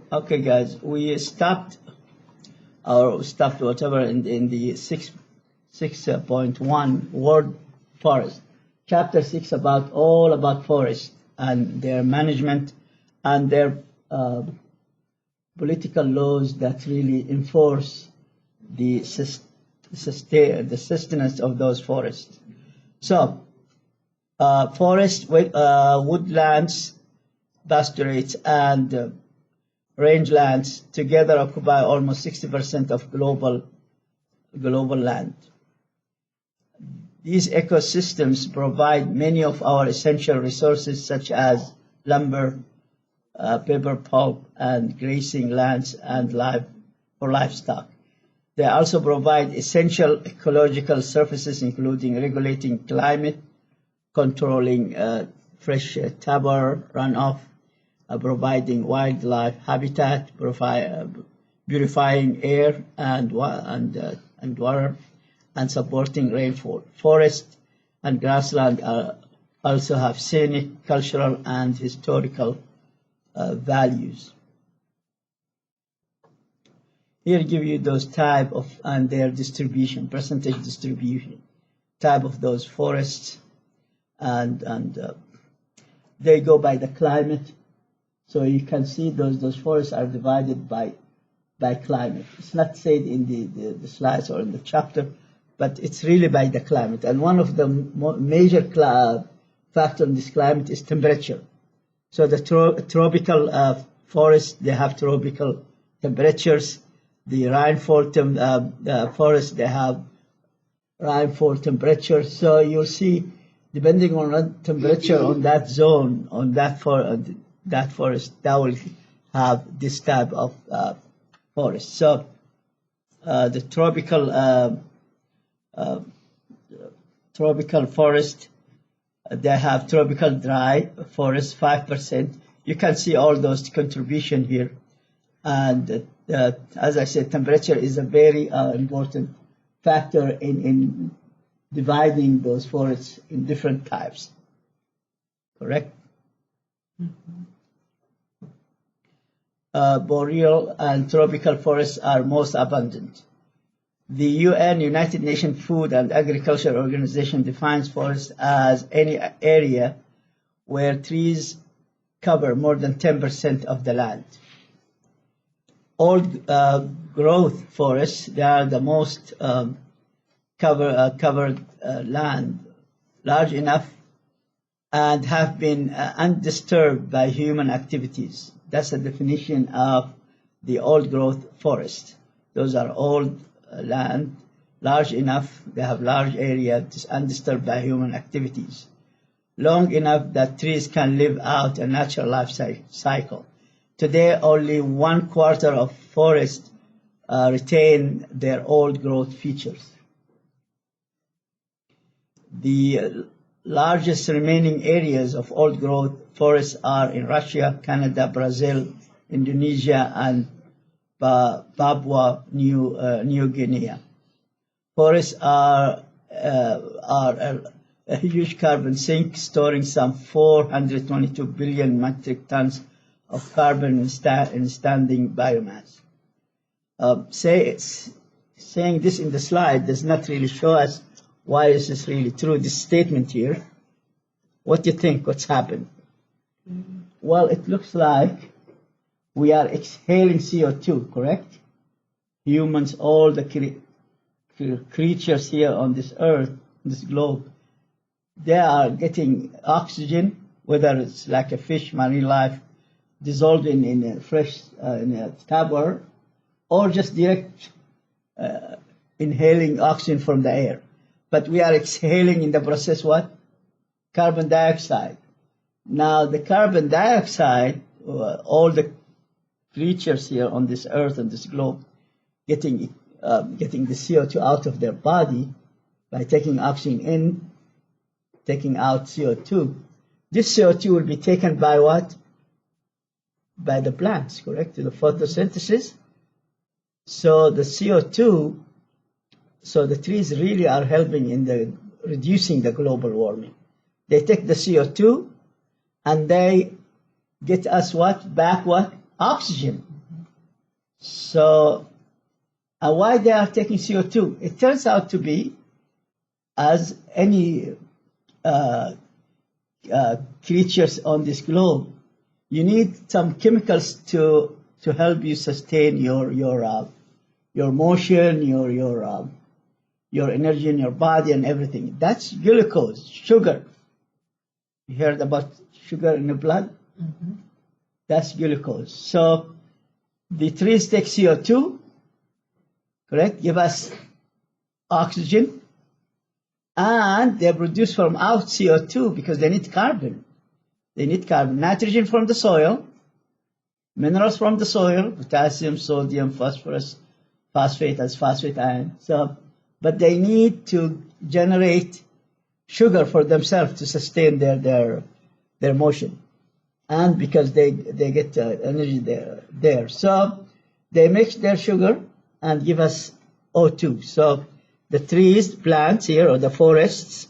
Okay, guys, we stopped or stopped whatever in the 6.1 World Forest, Chapter 6 about all about forest and their management and their political laws that really enforce the sustenance of those forests. So, forest, woodlands, pasturage, and rangelands together occupy almost 60% of global land. These ecosystems provide many of our essential resources such as lumber, paper pulp, and grazing lands and for livestock. They also provide essential ecological services including regulating climate, controlling fresh timber runoff, providing wildlife habitat, purifying air and water, and supporting rainfall. Forest and grassland also have scenic, cultural, and historical values. Here give you those type of and their distribution, percentage distribution, type of those forests, and they go by the climate. So you can see those forests are divided by climate. It's not said in the slides or in the chapter, but it's really by the climate. And one of the major factor in this climate is temperature. So the tropical forests, they have tropical temperatures. The rainfall forests, they have rainfall temperatures. So you'll see, depending on the temperature on that zone, on that forest, that will have this type of forest. So the tropical forest, they have tropical dry forest, 5%. You can see all those contribution here. And as I said, temperature is a very important factor in dividing those forests in different types. Correct? Mm-hmm. Boreal and tropical forests are most abundant. The UN, United Nations Food and Agriculture Organization, defines forests as any area where trees cover more than 10% of the land. Old growth forests, they are the most covered land, large enough and have been undisturbed by human activities. That's the definition of the old growth forest. Those are old land, large enough, they have large area, undisturbed by human activities. Long enough that trees can live out a natural life cycle. Today, only 1/4 of forests retain their old growth features. The largest remaining areas of old growth forests are in Russia, Canada, Brazil, Indonesia, and Papua New Guinea. Forests are a huge carbon sink, storing some 422 billion metric tons of carbon in standing biomass. Saying this in the slide does not really show us why is this really true, this statement here. What do you think, what's happened? Well, it looks like we are exhaling CO2, correct? Humans, all the creatures here on this earth, this globe, they are getting oxygen, whether it's like a fish, marine life, dissolved in a fresh in a tabor, or just direct inhaling oxygen from the air. But we are exhaling in the process what? Carbon dioxide. Now the carbon dioxide, all the creatures here on this earth and this globe getting the CO2 out of their body by taking oxygen in, taking out CO2. This CO2 will be taken by what? By the plants, correct? The photosynthesis. So the CO2, so the trees really are helping in reducing the global warming. They take the CO2 and they get us what? Back what? Oxygen. So, why they are taking CO2? It turns out to be, as any creatures on this globe, you need some chemicals to help you sustain your motion, your energy in your body and everything. That's glucose, sugar. You heard about sugar in the blood? Mm-hmm. That's glucose. So the trees take CO2, correct? Give us oxygen, and they produce from out CO2 because they need carbon. They need carbon, nitrogen from the soil, minerals from the soil, potassium, sodium, phosphorus, phosphate as phosphate ion. So, but they need to generate sugar for themselves to sustain their motion, and because they get energy there. So they mix their sugar and give us O2. So the trees, plants here, or the forests,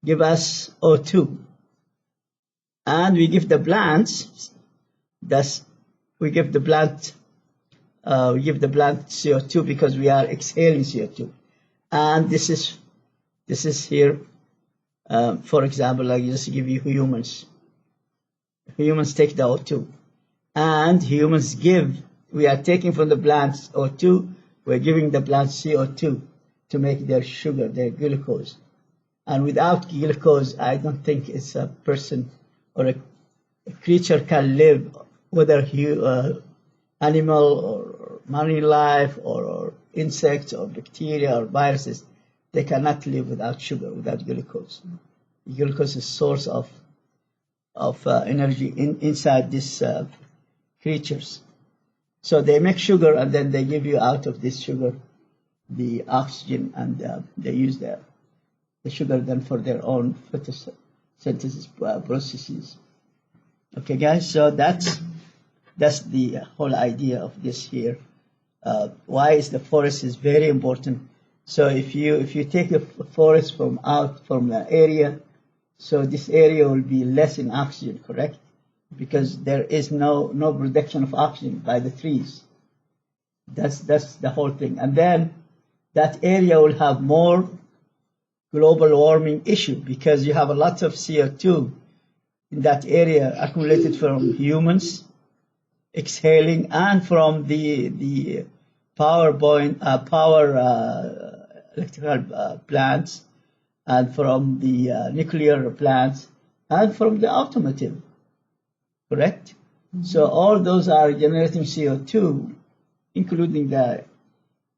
give us O2, and we give the plants. We give the plant CO2 because we are exhaling CO2. And this is here, for example, like just give you humans. Humans take the O2, and humans we are taking from the plants O2, we're giving the plants CO2 to make their sugar, their glucose. And without glucose, I don't think it's a person or a creature can live, whether animal or marine life or insects or bacteria or viruses. They cannot live without sugar, without glucose. Glucose is a source of energy inside these creatures. So they make sugar, and then they give you out of this sugar the oxygen, and they use the sugar then for their own photosynthesis processes. Okay, guys. So that's the whole idea of this here. Why is the forest is very important. So if you take a forest from the area, so this area will be less in oxygen, correct? Because there is no production of oxygen by the trees. That's the whole thing. And then that area will have more global warming issue because you have a lot of CO2 in that area accumulated from humans exhaling, and from the electrical plants, and from the nuclear plants, and from the automotive, correct? Mm-hmm. So all those are generating CO2, including the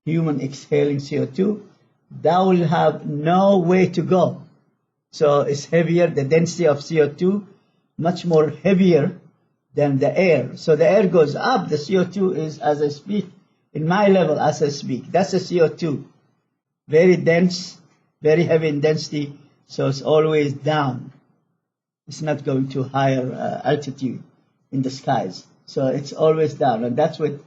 human exhaling CO2. That will have no way to go. So it's heavier, the density of CO2, much more heavier than the air. So the air goes up, the CO2 is, as I speak, in my level as I speak, that's the CO2. Very dense, very heavy in density, so it's always down. It's not going to higher altitude in the skies. So it's always down, and that's the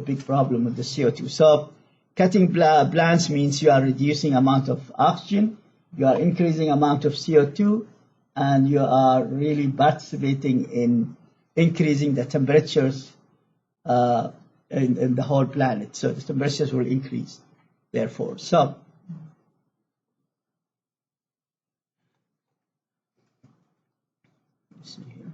big problem with the CO2. So cutting plants means you are reducing amount of oxygen, you are increasing amount of CO2, and you are really participating in increasing the temperatures in the whole planet. So the temperatures will increase, therefore. So let's see here.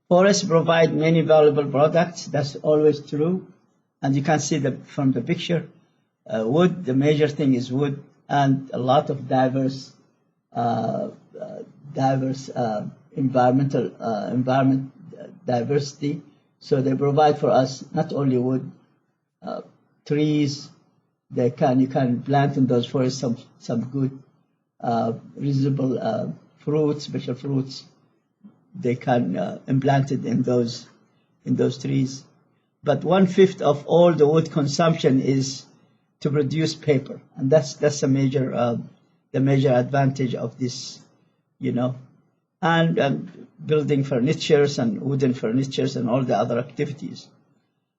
Forests provide many valuable products. That's always true, and you can see from the picture. Wood, the major thing is wood, and a lot of diverse environment diversity. So they provide for us not only wood, trees. You can plant in those forests some good reasonable fruits, special fruits. They can implant it in those trees. But 1/5 of all the wood consumption is to produce paper, and that's the major advantage of this, and building furnitures and wooden furnitures and all the other activities.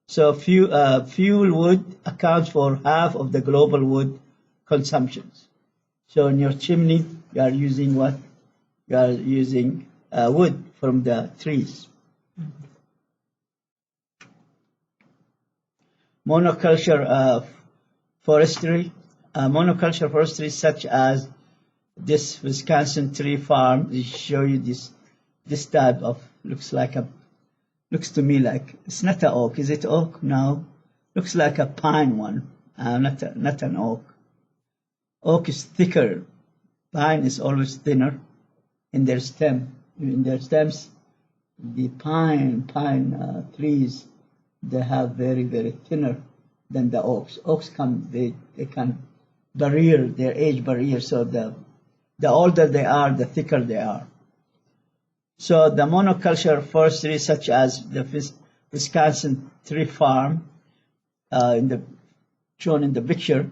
So fuel wood accounts for half of the global wood consumptions. So in your chimney, you are using what? You are using wood from the trees. Monoculture forestry. Monoculture forestry, such as this Wisconsin tree farm, they show you this type of looks to me like it's not an oak. Is it oak? No, looks like a pine one. Not an oak. Oak is thicker. Pine is always thinner in their stem. In their stems, the pine trees, they have very, very thinner than the oaks. Oaks they can barrier their age barrier, so the older they are, the thicker they are. So the monoculture forestry, such as the Wisconsin tree farm, shown in the picture,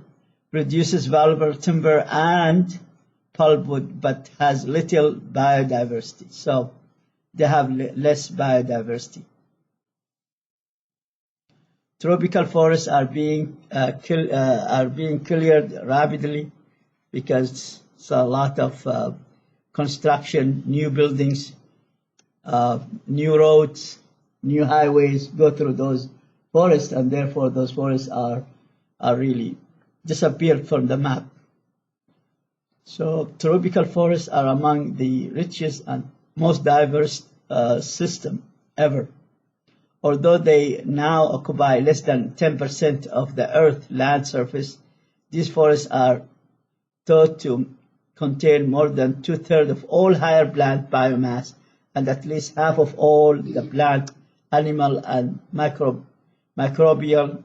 produces valuable timber and pulpwood, but has little biodiversity. So they have less biodiversity. Tropical forests are being cleared rapidly because it's a lot of construction, new buildings, new roads, new highways go through those forests, and therefore those forests are really disappeared from the map. So tropical forests are among the richest and most diverse system ever. Although they now occupy less than 10% of the Earth's land surface, these forests are thought to contain more than 2/3 of all higher plant biomass and at least half of all the plant, animal, and microbial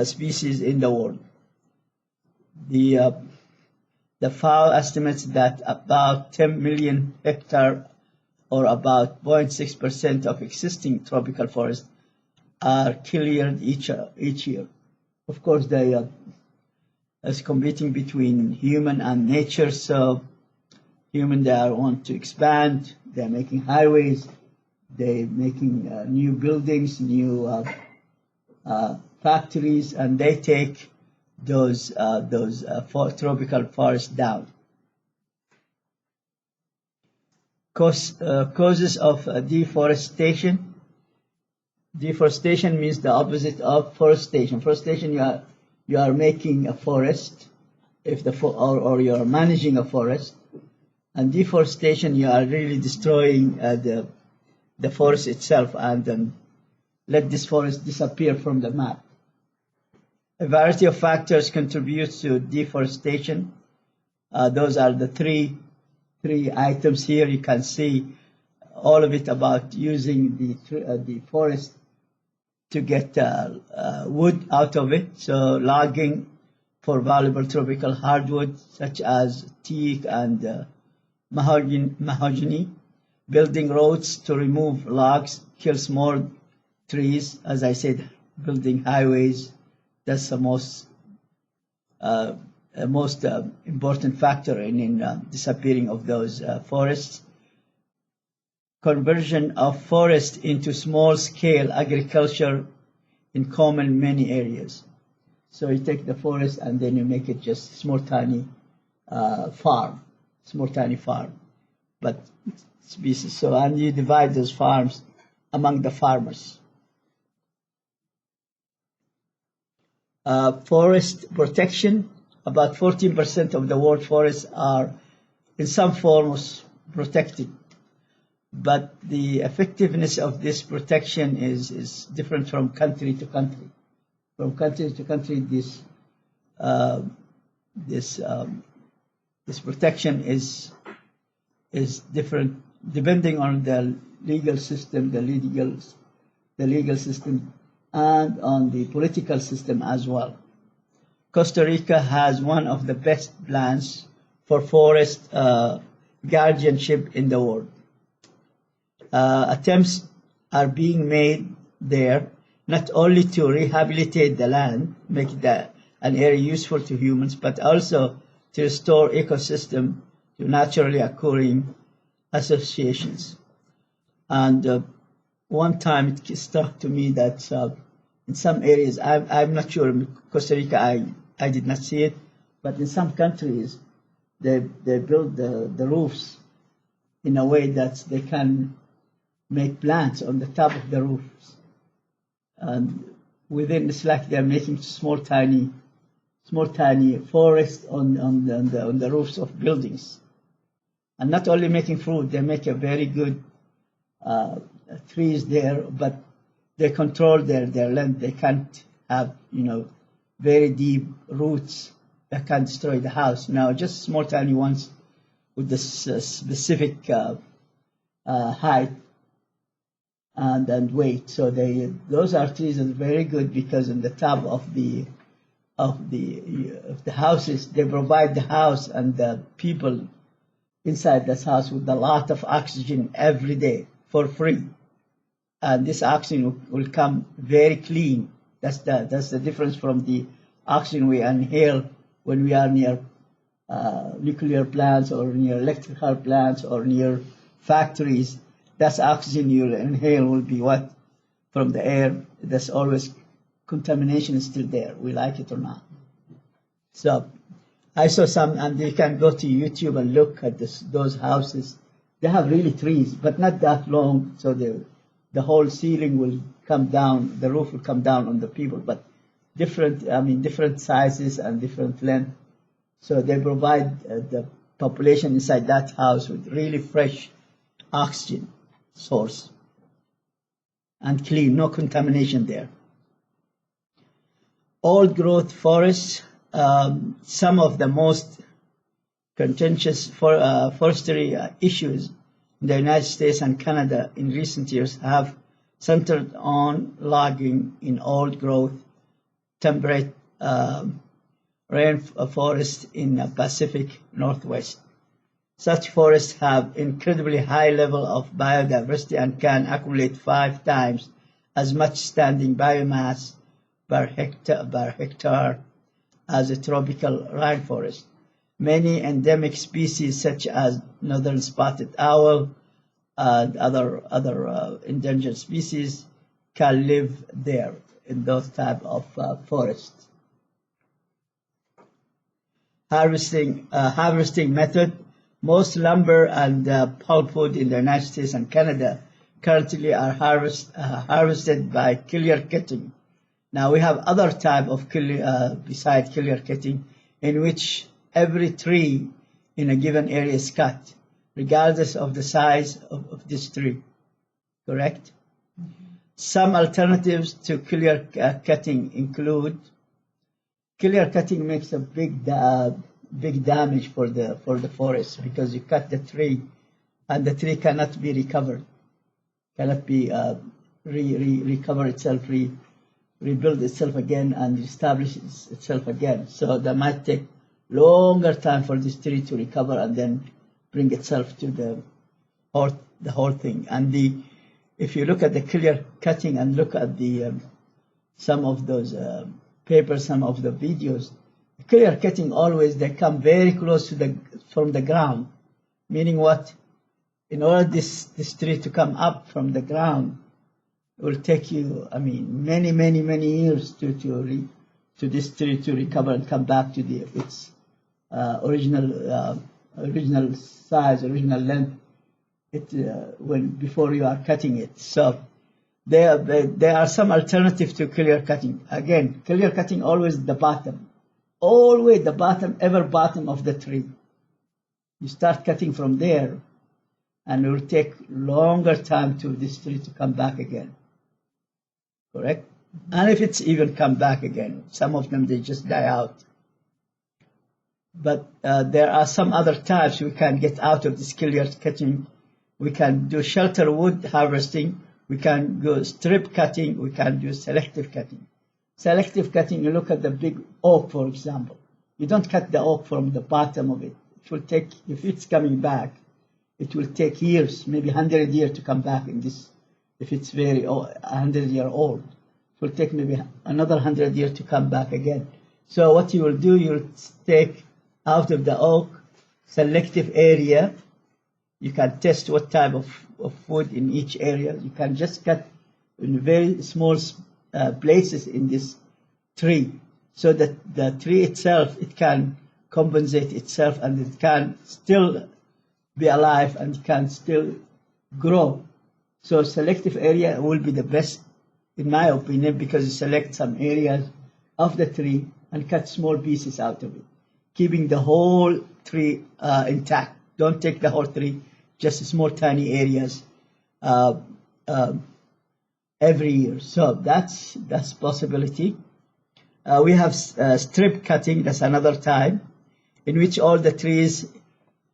species in the world. The FAO estimates that about 10 million hectares, or about 0.6% of existing tropical forests, are cleared each year. Of course, it's competing between human and nature. So human, they want to expand. They're making highways. They're making new buildings, new factories, and they take those tropical forests down. Causes of deforestation. Deforestation means the opposite of forestation. Forestation, you are making a forest, or you are managing a forest, and deforestation, you are really destroying the forest itself, and let this forest disappear from the map. A variety of factors contribute to deforestation. Those are the three items here. You can see all of it about using the forest to get wood out of it. So logging for valuable tropical hardwood such as teak and mahogany. Building roads to remove logs kills more trees. As I said, building highways, that's the most important factor in disappearing of those forests. Conversion of forest into small-scale agriculture in common many areas. So you take the forest and then you make it just small tiny farm, but species. So, and you divide those farms among the farmers. Forest protection. About 14% of the world forests are in some form protected, but the effectiveness of this protection is different from country to country. From country to country, this protection is different depending on the legal system, and on the political system as well. Costa Rica has one of the best plans for forest guardianship in the world. Attempts are being made there not only to rehabilitate the land, make it an area useful to humans, but also to restore ecosystem to naturally occurring associations. And one time it struck to me that in some areas, I'm not sure, in Costa Rica I did not see it, but in some countries they build the roofs in a way that they can make plants on the top of the roofs. And within, it's like they're making small, tiny forests on the roofs of buildings. And not only making fruit, they make a very good trees there, but they control their land. They can't have, very deep roots that can destroy the house. Now, just small, tiny ones with this specific height and weight. So those are trees that are very good because on the top of the houses, they provide the house and the people inside this house with a lot of oxygen every day for free. And this oxygen will come very clean. That's the difference from the oxygen we inhale when we are near nuclear plants or near electrical plants or near factories. That's oxygen you'll inhale will be what? From the air. There's always contamination is still there. We like it or not. So I saw some, and you can go to YouTube and look at those houses. They have really trees, but not that long, so the whole ceiling will come down, the roof will come down on the people, but different sizes and different length. So they provide the population inside that house with really fresh oxygen source and clean, no contamination there. Old growth forests, some of the most contentious forestry issues in the United States and Canada in recent years have centered on logging in old growth, temperate rainforests in the Pacific Northwest. Such forests have incredibly high level of biodiversity and can accumulate 5 times as much standing biomass per hectare as a tropical rainforest. Many endemic species such as northern spotted owl and other endangered species can live there in those type of forests. Harvesting method. Most lumber and pulpwood in the United States and Canada currently are harvested by clear cutting. Now we have other type of beside clear cutting, in which every tree in a given area is cut, regardless of the size of this tree. Correct? Some alternatives to clear cutting include clear cutting makes a big damage for the forest because you cut the tree and the tree cannot be recovered, cannot be recover itself, rebuild itself again and establish itself again. So that might take longer time for this tree to recover and then bring itself to the whole thing. And if you look at the clear cutting and look at some of those papers, some of the videos, clear cutting always they come very close from the ground, meaning what? In order this tree to come up from the ground, it will take you, many years to this tree to recover and come back to its original size, original length. Before you are cutting it. So there are some alternatives to clear cutting. Again, clear cutting always the bottom. Always the bottom of the tree. You start cutting from there, and it will take longer time to this tree to come back again. Correct? And if it's even come back again, some of them, they just die out. But there are some other types we can get out of this clear cutting. We can do shelter wood harvesting. We can go strip cutting. We can do selective cutting. Selective cutting, you look at the big oak, for example. You don't cut the oak from the bottom of it. It will take, if it's coming back, it will take years, maybe 100 years to come back in this. If it's very old, 100-year-old, it will take maybe another 100 years to come back again. So what you will do, you'll take out of the oak selective area. You can test what type of wood in each area. You can just cut in very small places in this tree, so that the tree itself, it can compensate itself and it can still be alive and can still grow. So selective area will be the best, in my opinion, because you select some areas of the tree and cut small pieces out of it, keeping the whole tree intact. Don't take the whole tree, just small tiny areas uh, uh, every year. So that's possibility. We have strip cutting. That's another type in which all the trees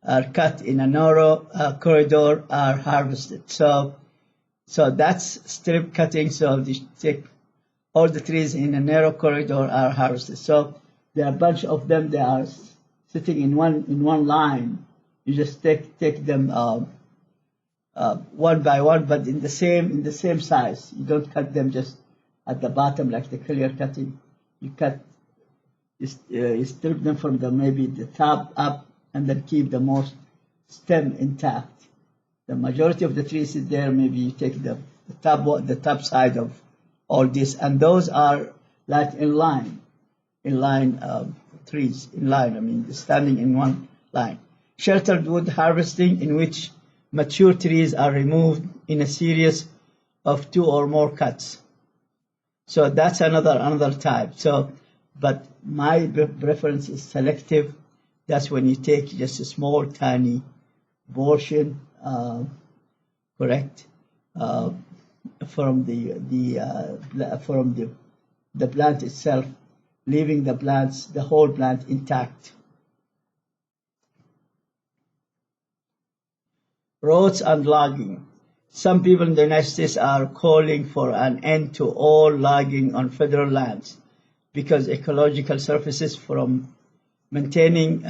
are cut in a narrow corridor are harvested. So that's strip cutting. So they take all the trees in a narrow corridor are harvested. So there are a bunch of them. They are sitting in one line. You just take them one by one, but in the same size. You don't cut them just at the bottom like the clear cutting. You strip them from maybe the top up, and then keep the most stem intact. The majority of the trees is there. Maybe you take the top side of all this, and those are like in line trees in line. I mean, standing in one line. Sheltered wood harvesting, in which mature trees are removed in a series of 2 or more cuts. So that's another type. So, but my preference is selective. That's when you take just a small, tiny portion, correct, from the plant itself, leaving the whole plant intact. Roads and logging. Some people in the United States are calling for an end to all logging on federal lands because ecological services from maintaining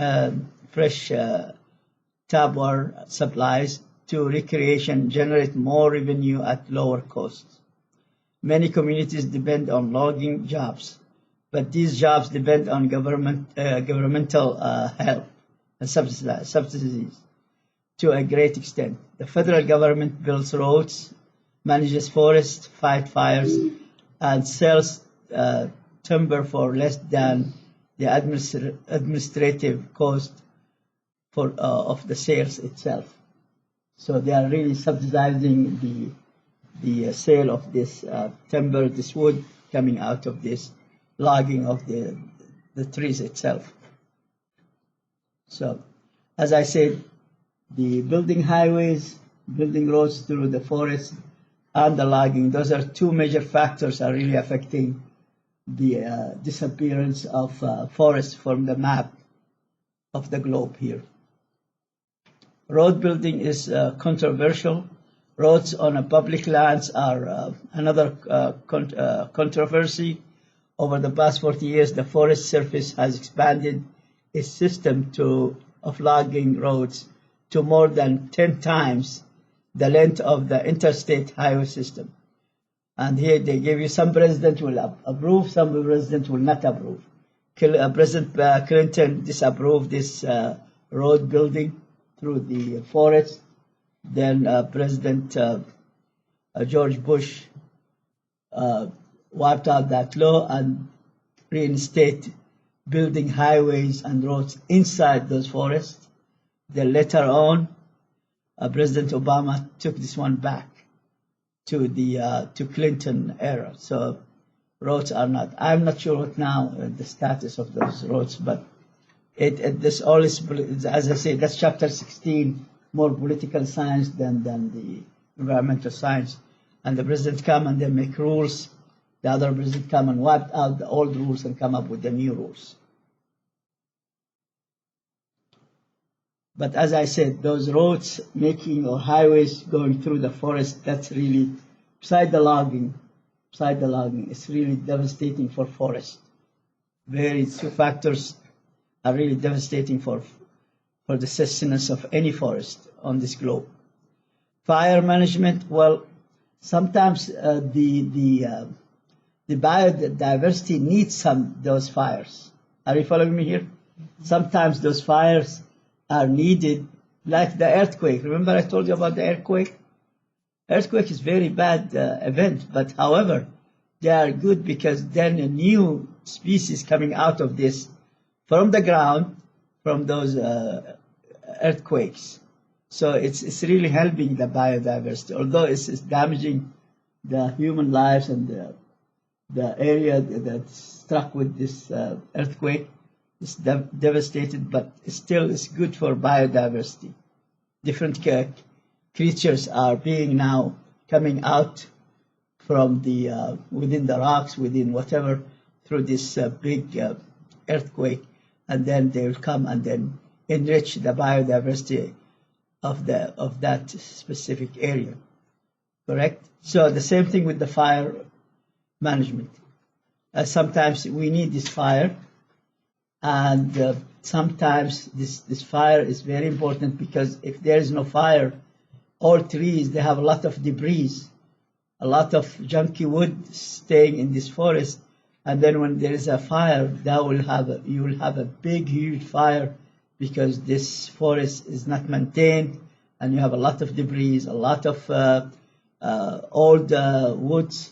fresh tap water supplies to recreation generate more revenue at lower costs. Many communities depend on logging jobs, but these jobs depend on governmental help and subsidies to a great extent. The federal government builds roads, manages forests, fights fires, and sells timber for less than the administrative cost of the sales itself. So they are really subsidizing the sale of this timber, this wood coming out of this logging of the trees itself. So, as I said, the building highways, building roads through the forest, and the logging, those are two major factors are really affecting the disappearance of forests from the map of the globe here. Road building is controversial. Roads on a public lands are another controversy. Over the past 40 years, the Forest Service has expanded its system of logging roads to more than 10 times the length of the interstate highway system. And here they give you some president will approve, some president will not approve. President Clinton disapproved this road building through the forest. Then President George Bush wiped out that law and reinstated building highways and roads inside those forests. Then later on, President Obama took this one back to the Clinton era. So roads are not. I'm not sure what now the status of those roads, but this all is, as I say, that's chapter 16, more political science than the environmental science. And the president come and they make rules. The other president come and wipe out the old rules and come up with the new rules. But as I said, those roads making or highways going through the forest, that's really, beside the logging, it's really devastating for forest. Two factors are really devastating for the sustenance of any forest on this globe. Fire management, well, sometimes the biodiversity needs those fires. Are you following me here? Sometimes those fires are needed, like the earthquake. Remember I told you about the earthquake? Earthquake is very bad event, but however, they are good because then a new species coming out of this from the ground, from those earthquakes. So it's really helping the biodiversity, although it's damaging the human lives and the area that's struck with this earthquake is devastated, but still it's good for biodiversity. Different creatures are being now coming out from the within the rocks, within whatever, through this big earthquake, and then they will come and then enrich the biodiversity of that specific area. Correct? So the same thing with the fire management. Sometimes we need this fire, and sometimes this fire is very important, because if there is no fire, all trees, they have a lot of debris, a lot of junky wood staying in this forest, and then when there is a fire, you will have a big, huge fire, because this forest is not maintained, and you have a lot of debris, a lot of old woods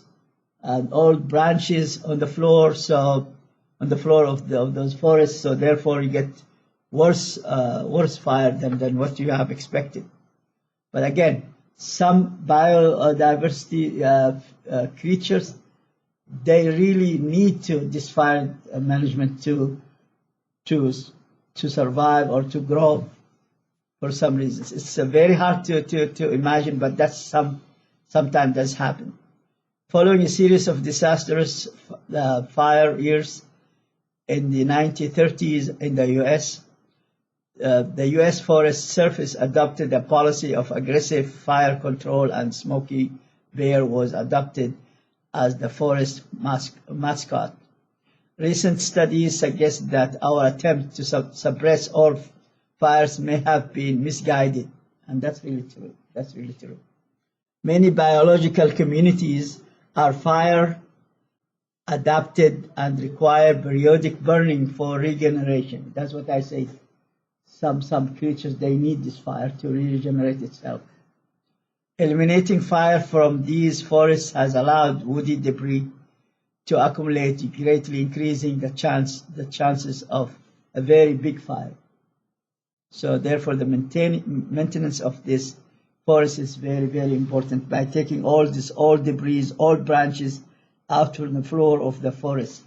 and old branches on the floor, so on the floor of those forests. So therefore, you get worse fire than what you have expected. But again, some biodiversity creatures, they really need this fire management to survive or to grow for some reasons. It's very hard to imagine, but that's sometimes does happen. Following a series of disastrous fire years in the 1930s in the U.S., the U.S. Forest Service adopted a policy of aggressive fire control, and Smokey Bear was adopted as the forest mascot. Recent studies suggest that our attempt to suppress all fires may have been misguided, and that's really true. That's really true. Many biological communities are fire adapted and require periodic burning for regeneration. That's what I say. Some creatures, they need this fire to regenerate itself. Eliminating fire from these forests has allowed woody debris to accumulate, greatly increasing the chances of a very big fire. So therefore, the maintenance of this forest is very, very important, by taking all this old debris, old branches out from the floor of the forest.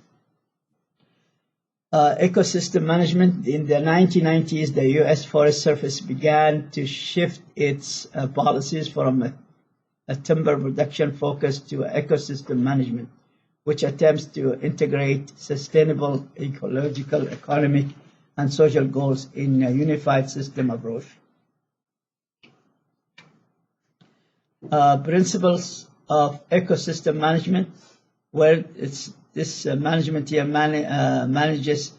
Ecosystem management. In the 1990s, the U.S. Forest Service began to shift its policies from a timber production focus to ecosystem management, which attempts to integrate sustainable ecological, economic, and social goals in a unified system approach. Principles of ecosystem management. Well, this management here manages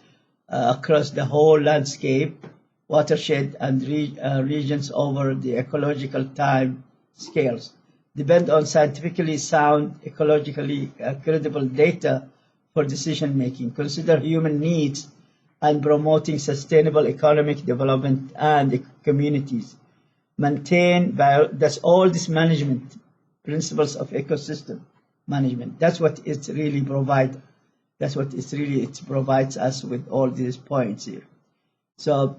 across the whole landscape, watershed, and regions over the ecological time scales. Depend on scientifically sound, ecologically credible data for decision making. Consider human needs and promoting sustainable economic development and communities. Maintain that's all this management principles of ecosystem management. That's what it really provides. That's what it provides us with all these points here. So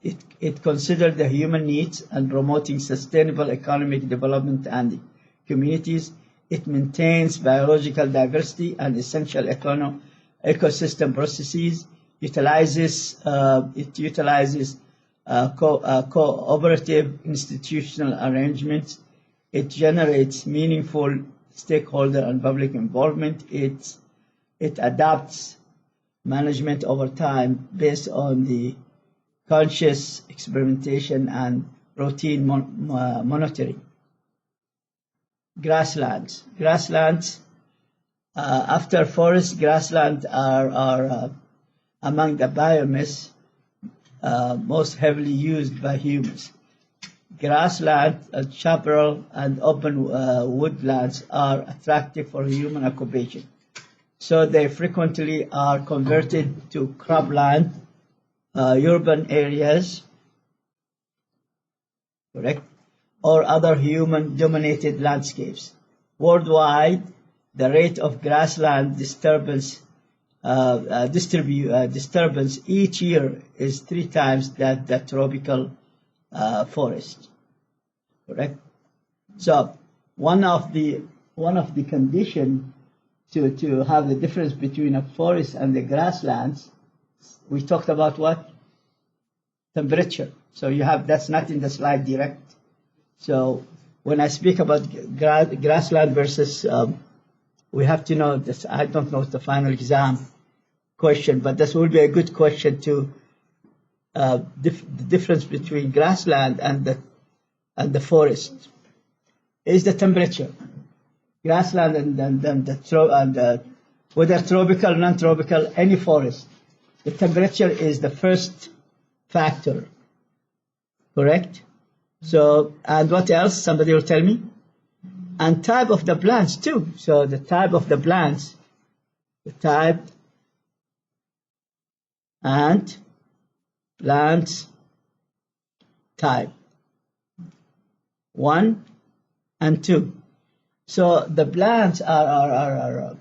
it considers the human needs and promoting sustainable economic development and communities. It maintains biological diversity and essential ecosystem processes. It utilizes cooperative institutional arrangements. It generates meaningful stakeholder and public involvement. It adapts management over time based on the conscious experimentation and routine monitoring. Grasslands. After forests, grasslands are among the biomass most heavily used by humans. Grassland, chaparral, and open woodlands are attractive for human occupation. So they frequently are converted to cropland, urban areas, correct, or other human-dominated landscapes. Worldwide, the rate of grassland disturbance each year is 3 times that the tropical forest, correct? So one of the condition to have the difference between a forest and the grasslands, we talked about what? Temperature. So you have, that's not in the slide direct. So when I speak about grassland versus, we have to know this. I don't know the final exam question, but this will be a good question to the difference between grassland and the forest is the temperature. Grassland and whether tropical, non-tropical, any forest, the temperature is the first factor, correct? So, and what else? Somebody will tell me. And type of the plants too. So the type of the plants, the type and plants type 1 and 2. So the plants are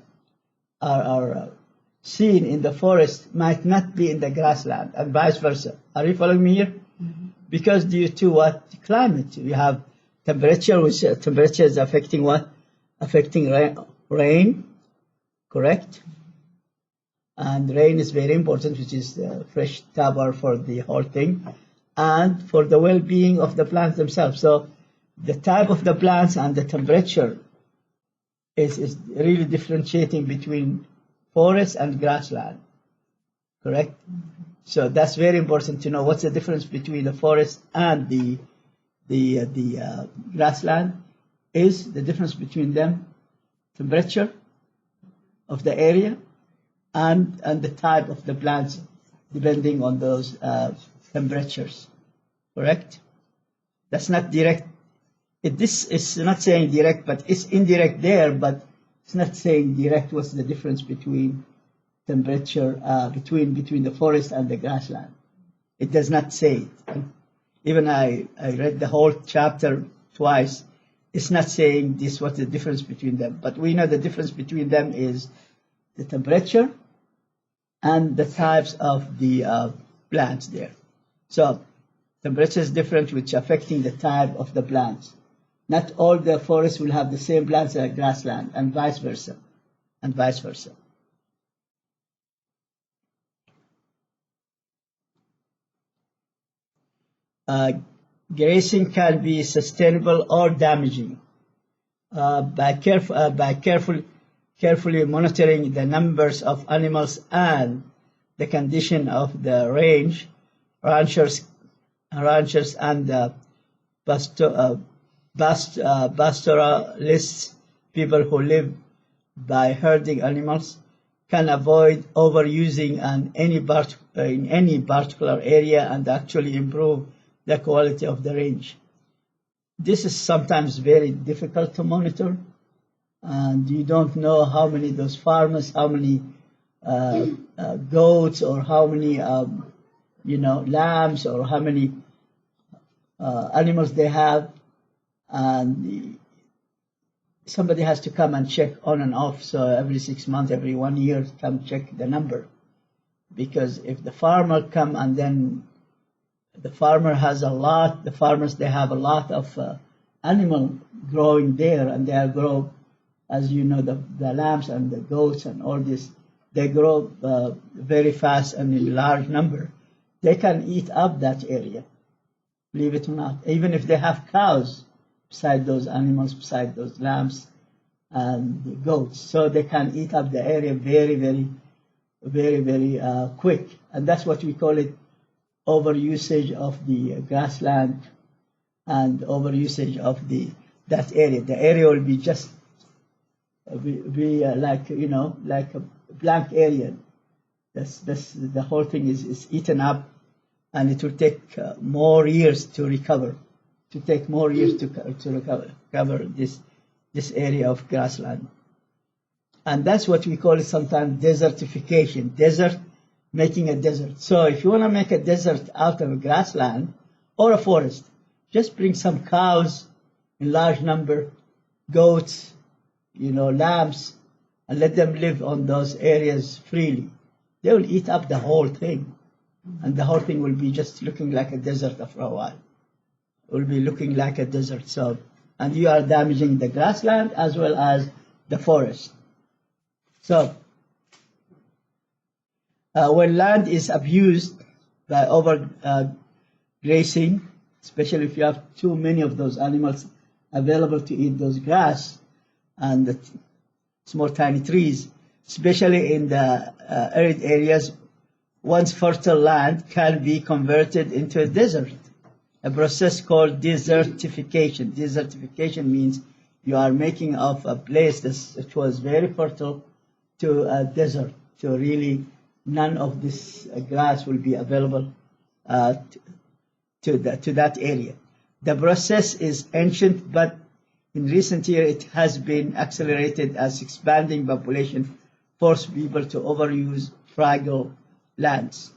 seen in the forest might not be in the grassland, and vice versa. Are you following me here? Mm-hmm. Because due to what? Climate. We have temperature, which temperature is affecting what? Affecting rain, correct? And rain is very important, which is fresh cover for the whole thing, and for the well-being of the plants themselves. So the type of the plants and the temperature is really differentiating between forest and grassland, correct? Mm-hmm. So that's very important to know what's the difference between the forest and the grassland. Is the difference between them temperature of the area and the type of the plants depending on those temperatures, correct? That's not direct. This is not saying direct, but it's indirect there, but it's not saying direct what's the difference between temperature between the forest and the grassland. It does not say it. Even I read the whole chapter twice. It's not saying this, what's the difference between them. But we know the difference between them is the temperature and the types of the plants there. So temperature is different, which affecting the type of the plants. Not all the forests will have the same plants as grassland, and vice versa, and vice versa. Grazing can be sustainable or damaging. By carefully monitoring the numbers of animals and the condition of the range, ranchers and pastoralists, people who live by herding animals, can avoid overusing in any particular area and actually improve the quality of the range. This is sometimes very difficult to monitor, and you don't know how many those farmers, how many goats, or how many lambs, or how many animals they have, and somebody has to come and check on and off. So every 6 months, every 1 year, come check the number, because if the farmer come and then the farmer has the farmers, they have a lot of animal growing there, and they grow, as you know, the lambs and the goats and all this, they grow very fast and in large number. They can eat up that area, believe it or not, even if they have cows beside those animals, beside those lambs and the goats. So they can eat up the area very, very, very, very quick. And that's what we call it, overusage of the grassland and overusage of that area. The area will be just like a blank area. That's the whole thing is eaten up, and it will take more years to recover. To take more years to recover this area of grassland, and that's what we call it sometimes desertification. Desert. Making a desert. So if you want to make a desert out of a grassland or a forest, just bring some cows in large number, goats, lambs, and let them live on those areas freely. They will eat up the whole thing, and the whole thing will be just looking like a desert after a while. will be looking like a desert. So, and you are damaging the grassland as well as the forest. So, when land is abused by overgrazing, especially if you have too many of those animals available to eat those grass and the small tiny trees, especially in the arid areas, once fertile land can be converted into a desert. A process called desertification. Desertification means you are making of a place that was very fertile to a desert, to really none of this grass will be available to that area. The process is ancient, but in recent years it has been accelerated as expanding population force people to overuse fragile lands.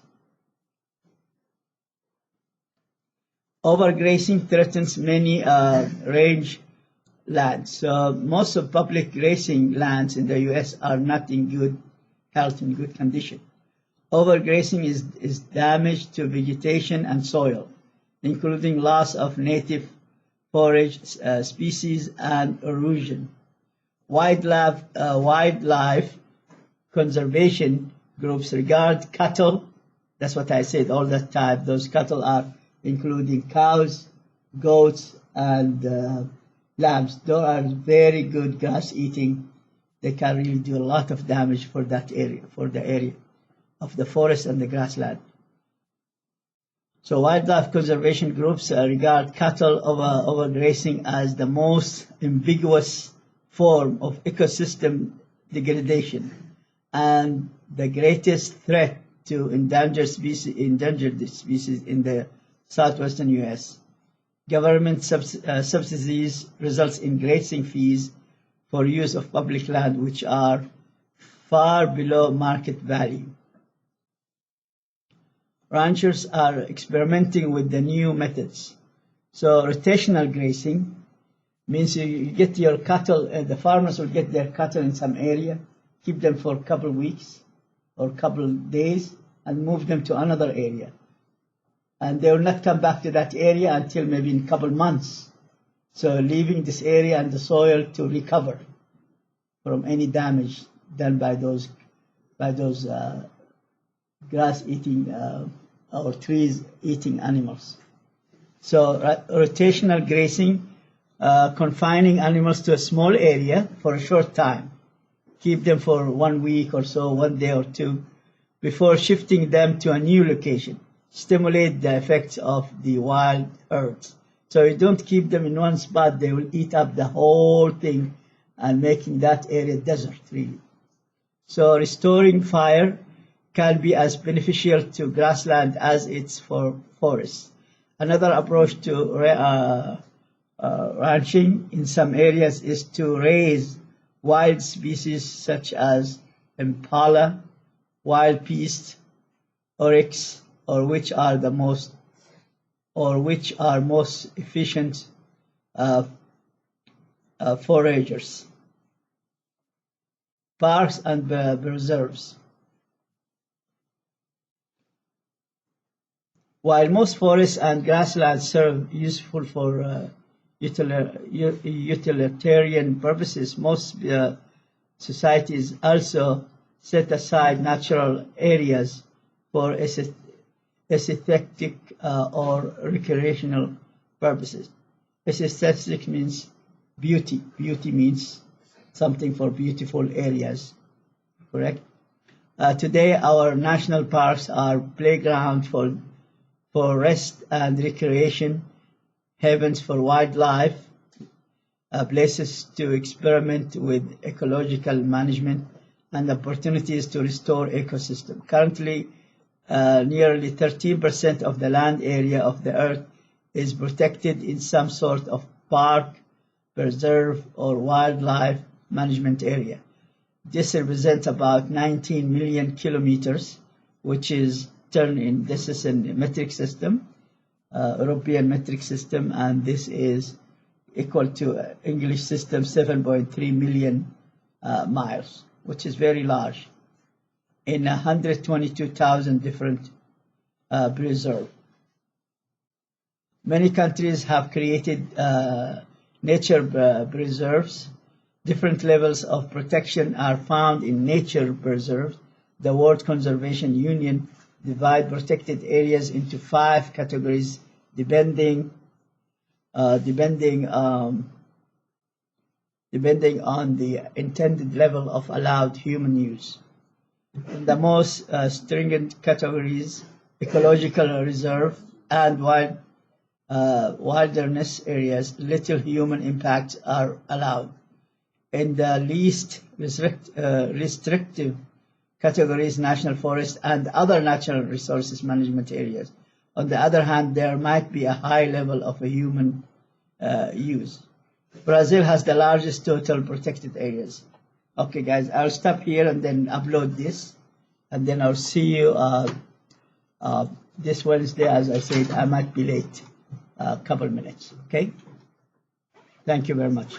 Overgrazing threatens many range lands. So most of public grazing lands in the U.S. are not in good health, in good condition. Overgrazing is damage to vegetation and soil, including loss of native forage species and erosion. Wildlife conservation groups regard cattle, that's what I said all the time, those cattle are including cows, goats, and lambs. Those are very good grass eating. They can really do a lot of damage for that area, for the area of the forest and the grassland. So wildlife conservation groups regard cattle overgrazing as the most ambiguous form of ecosystem degradation and the greatest threat to endangered species in the southwestern U.S. Government subsidies results in grazing fees for use of public land, which are far below market value. Ranchers are experimenting with the new methods. So rotational grazing means you get your cattle, the farmers will get their cattle in some area, keep them for a couple of weeks or a couple of days, and move them to another area. And they will not come back to that area until maybe in a couple of months. So leaving this area and the soil to recover from any damage done by those grass-eating or trees-eating animals. So rotational grazing, confining animals to a small area for a short time, keep them for 1 week or so, 1 day or two, before shifting them to a new location, stimulate the effects of the wild herds. So you don't keep them in one spot, they will eat up the whole thing and making that area desert, really. So restoring fire can be as beneficial to grassland as it's for forests. Another approach to ranching in some areas is to raise wild species such as impala, wild beast, oryx, which are most efficient foragers. Parks and preserves. While most forests and grasslands serve useful for utilitarian purposes, most societies also set aside natural areas for aesthetic or recreational purposes. Aesthetic means beauty. Beauty means something for beautiful areas, correct? Today, our national parks are playgrounds for rest and recreation, havens for wildlife, places to experiment with ecological management, and opportunities to restore ecosystem. Currently, nearly 13% of the land area of the earth is protected in some sort of park, preserve, or wildlife management area. This represents about 19 million kilometers, which is this is a metric system, European metric system, and this is equal to English system 7.3 million miles, which is very large, in 122,000 different preserves. Many countries have created nature preserves. Different levels of protection are found in nature preserves. The World Conservation Union divide protected areas into 5 categories depending on the intended level of allowed human use. In the most stringent categories, ecological reserve and wilderness areas, little human impacts are allowed. In the least restrictive categories, national forests and other natural resources management areas. On the other hand, there might be a high level of human use. Brazil has the largest total protected areas. Okay, guys, I'll stop here and then upload this, and then I'll see you this Wednesday. As I said, I might be late a couple minutes. Okay? Thank you very much.